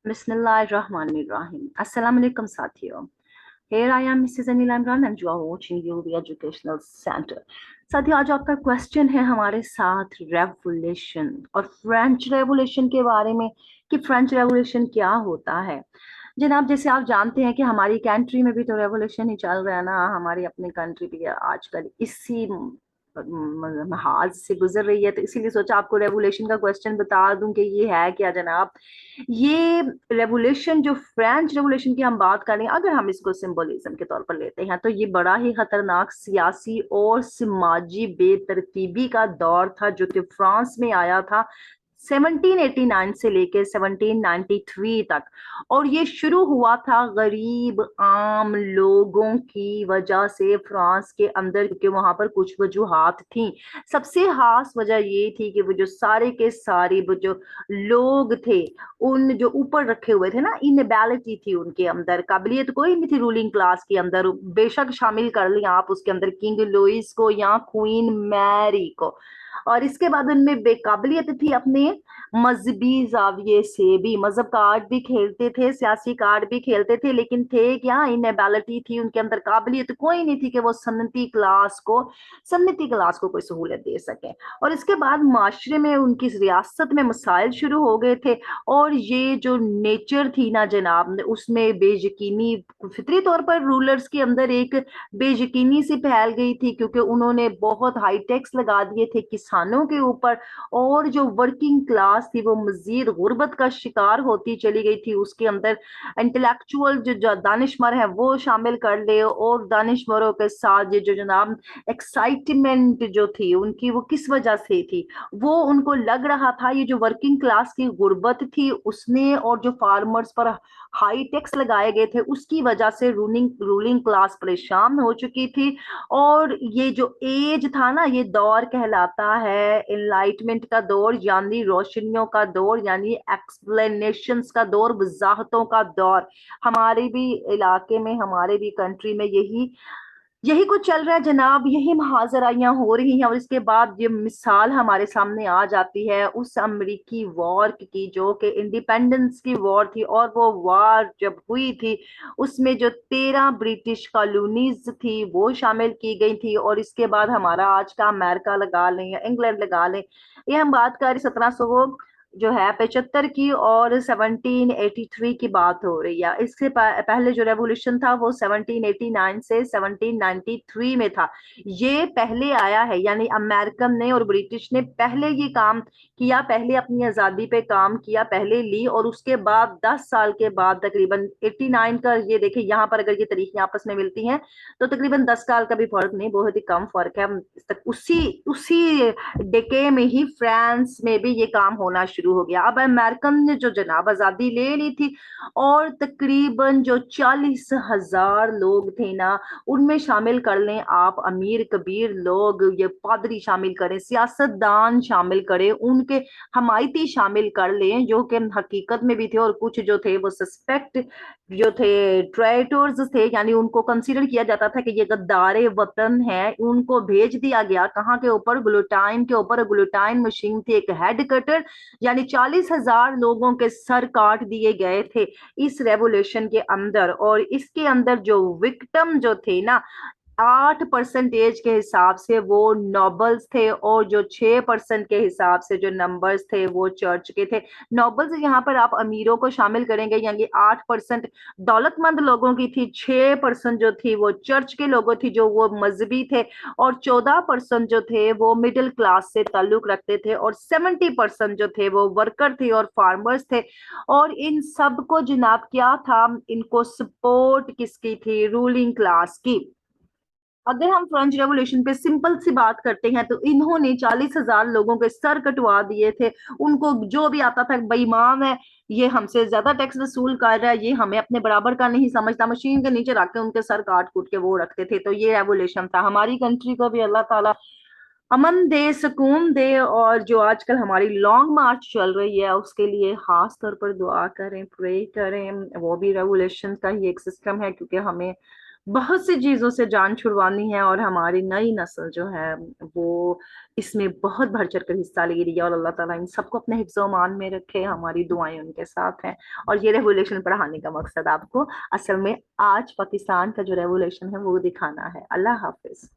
Bismillahirrahmanirrahim. Assalamu alaikum साथियों. Here I am Mrs. Anil Imran and you are watching UV Educational Center. साथियों, आज आपका question है हमारे साथ रेवोल्यूशन और फ्रेंच रेवोल्यूशन के बारे में कि फ्रेंच रेवोल्यूशन क्या होता है। जनाब, जैसे आप जानते हैं कि हमारी कंट्री में भी तो रेवोल्यूशन ही चल रहा है ना, हमारी अपनी कंट्री भी आजकल इसी महाज से गुजर रही है, तो इसीलिए सोचा आपको रेवोल्यूशन का क्वेश्चन बता दूं कि ये है क्या जनाब। ये रेवोल्यूशन जो फ्रेंच रेवोल्यूशन की हम बात करें, अगर हम इसको सिंबोलिज्म के तौर पर लेते हैं तो ये बड़ा ही खतरनाक सियासी और समाजी बेतरतीबी का दौर था जो कि फ्रांस में आया था 1789 से लेकर 1793 तक। और ये शुरू हुआ था गरीब आम लोगों की वजह से फ्रांस के अंदर, क्योंकि वहां पर कुछ वजूहात थी। सबसे खास वजह ये थी कि वो जो सारे के सारे वो जो लोग थे, उन जो ऊपर रखे हुए थे ना, इनएबिलिटी थी उनके अंदर, काबिलियत कोई नहीं थी रूलिंग क्लास के अंदर। बेशक शामिल कर लिया आप उसके अंदर किंग लुइस को या क्वीन मैरी को। और इसके बाद उनमें बेकाबिलियत थी अपने मजहबी जाविये से भी, मजहब कार्ड भी खेलते थे, सियासी कार्ड भी खेलते थे, लेकिन थे क्या, इनएबिलिटी थी उनके अंदर, काबिलियत कोई नहीं थी कि वो सन्नती क्लास को कोई सहूलत दे सके। और इसके बाद माशरे में उनकी रियासत में मसाइल शुरू हो गए थे। और ये जो नेचर थी ना जनाब, उसमें बेयकीनी, फितरी तौर पर रूलर्स के अंदर एक बेयकीनी सी फैल गई थी, क्योंकि उन्होंने बहुत हाई टैक्स लगा दिए थे किसानों के ऊपर। और जो वर्किंग क्लास थी वो मजीद गुर्बत का शिकार होती चली गई थी। उसके अंदर इंटेलेक्चुअल जो दानिशमर है वो शामिल कर ले, और दानिशमरों के साथ ये जो जनाब एक्साइटमेंट जो थी उनकी, वो किस वजह से थी, वो उनको लग रहा था ये जो वर्किंग क्लास की गुर्बत थी उसने, और जो फार्मर्स पर हाई टैक्स लगाए गए थे उसकी वजह से रूलिंग क्लास परेशान हो चुकी थी। और ये जो एज था ना, ये दौर कहलाता है एनलाइटमेंट का दौर, यानी रोशनियों का दौर, यानी एक्सप्लेनेशंस का दौर, वजाहतों का दौर। हमारे भी इलाके में, हमारे भी कंट्री में यही यही कुछ चल रहा है जनाब, यही महाजराइयां हो रही हैं। और इसके बाद ये मिसाल हमारे सामने आ जाती है उस अमेरिकी वॉर की, जो कि इंडिपेंडेंस की वॉर थी। और वो वॉर जब हुई थी उसमें जो 13 ब्रिटिश कॉलोनीज थी वो शामिल की गई थी। और इसके बाद हमारा आज का अमेरिका लगा लें या इंग्लैंड लगा लें, ये हम बात करें 1700 जो है 75 की, और 1783 की बात हो रही है। इससे पहले जो रेवोल्यूशन था वो 1789 से 1793 में था। ये पहले आया है, यानी अमेरिकन ने और ब्रिटिश ने पहले ये काम किया, पहले अपनी आजादी पे काम किया, पहले ली। और उसके बाद 10 साल के बाद तकरीबन 89 का, ये देखिए यहाँ पर अगर ये तारीखें आपस में मिलती हैं तो तकरीबन 10 साल का भी फर्क नहीं, बहुत ही कम फर्क है। उसी उसी डेके में ही फ्रांस में भी ये काम होना शुरू हो गया। अब अमेरिकन ने जो जनाब आजादी ले ली थी, और तकरीबन जो 40,000 लोग थे ना, उनमें शामिल कर लें आप अमीर कबीर लोग, ये पादरी शामिल करें, सियासतदान शामिल करें, उनके हमायती शामिल कर लें जो कि हकीकत में भी थे, और कुछ जो थे वो सस्पेक्ट जो थे, ट्रेटर्स थे, यानी उनको कंसीडर किया जाता था कि ये गद्दारे वतन है। उनको भेज दिया गया कहाँ के ऊपर, ग्लूटाइन के ऊपर। ग्लूटाइन मशीन थी एक हेड कटर, यानी 40,000 लोगों के सर काट दिए गए थे इस रेवोल्यूशन के अंदर। और इसके अंदर जो विक्टिम जो थे ना, 8% के हिसाब से वो नोबल्स थे, और जो 6% के हिसाब से जो नंबर्स थे वो चर्च के थे। नोबल्स यहाँ पर आप अमीरों को शामिल करेंगे, यानी 8% दौलतमंद लोगों की थी, 6% जो थी वो चर्च के लोगों थी जो वो मजहबी थे, और 14% जो थे वो मिडिल क्लास से ताल्लुक रखते थे, और 70% जो थे वो वर्कर थे और फार्मर्स थे। और इन सबको जनाब क्या था, इनको सपोर्ट किसकी थी, रूलिंग क्लास की। अगर हम फ्रेंच रेवोल्यूशन पे सिंपल सी बात करते हैं तो इन्होंने 40,000 लोगों के सर कटवा दिए थे। उनको जो भी आता था, बेईमान है, ये हमसे ज्यादा टैक्स वसूल कर रहा है, ये हमें अपने बराबर का नहीं समझता, मशीन के नीचे रख के उनके सर काट कूट के वो रखते थे। तो ये रेवोल्यूशन था। हमारी कंट्री को भी अल्लाह ताला अमन दे, सुकून दे। और जो आजकल हमारी लॉन्ग मार्च चल रही है उसके लिए खास तौर पर दुआ करें, प्रे करें। वो भी रेवोल्यूशन का ही एक सिस्टम है, क्योंकि हमें बहुत सी चीजों से जान छुड़वानी है, और हमारी नई नस्ल जो है वो इसमें बहुत बढ़ चढ़ कर हिस्सा ले रही है। और अल्लाह ताला इन सबको अपने हिफ्ज़ ओ मान में रखे, हमारी दुआएं उनके साथ हैं। और ये रेवोल्यूशन पढ़ाने का मकसद आपको असल में आज पाकिस्तान का जो रेवोल्यूशन है वो दिखाना है। अल्लाह हाफिज।